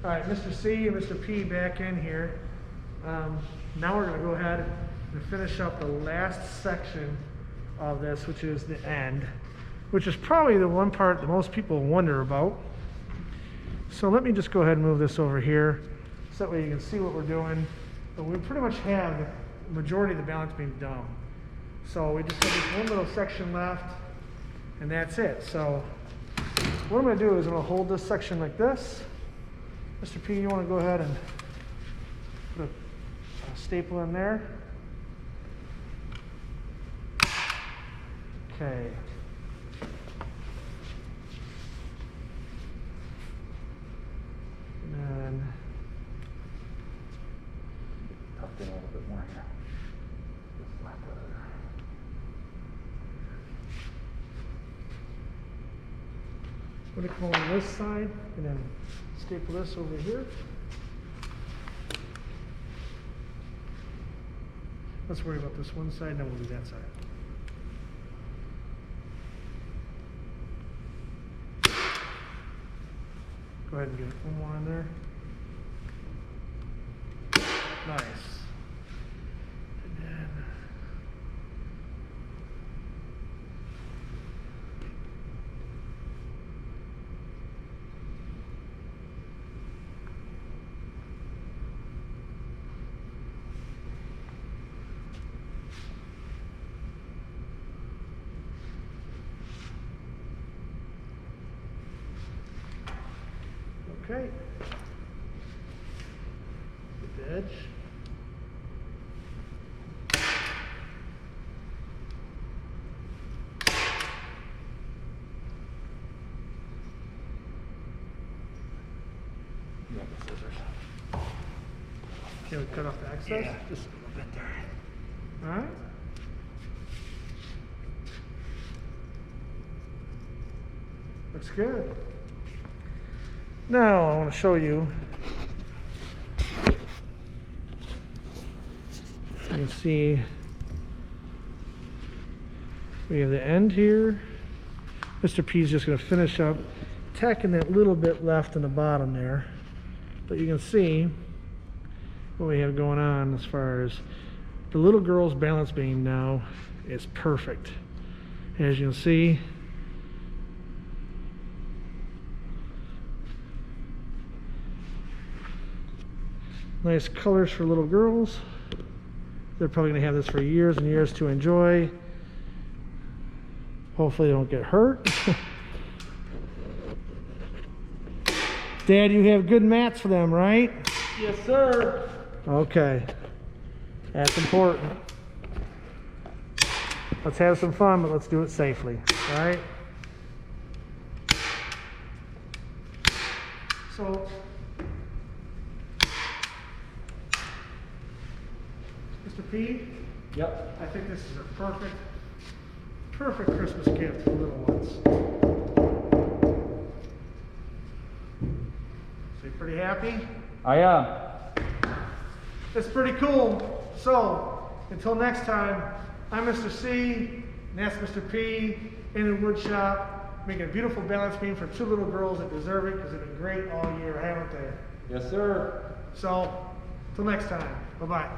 All right, Mr. C and Mr. P back in here. Now we're going to go ahead and finish up the last section of this, which is the end, which is probably the one part that most people wonder about. So let me just go ahead and move this over here so that way you can see what we're doing. But we pretty much have the majority of the balance beam done. So we just have this one little section left, and that's it. So what I'm going to do is I'm going to hold this section like this. Mr. P, you want to go ahead and put a staple in there? Okay. And then tuck in a little bit more here. Just like that. I'm going to come on this side and then staple this over here. Let's worry about this one side, and then we'll do that side. Go ahead and get one more in there. Nice. And then okay. Get the edge. You got the scissors. Can we cut off the excess? Yeah, just a little bit there. All right. Looks good. Now I want to show you. You can see we have the end here. Mr. P is just going to finish up tacking that little bit left in the bottom there. But you can see what we have going on as far as the little girl's balance beam now is perfect. As you can see, nice colors for little girls. They're probably going to have this for years and years to enjoy. Hopefully they don't get hurt. Dad, you have good mats for them, right? Yes, sir. Okay. That's important. Let's have some fun, but let's do it safely, all right? So, Mr. P? Yep. I think this is a perfect Christmas gift for little ones. So you pretty happy? I am. It's pretty cool. So, until next time, I'm Mr. C, and that's Mr. P, in the wood shop, making a beautiful balance beam for two little girls that deserve it because they've been great all year, haven't they? Yes, sir. So, until next time, bye-bye.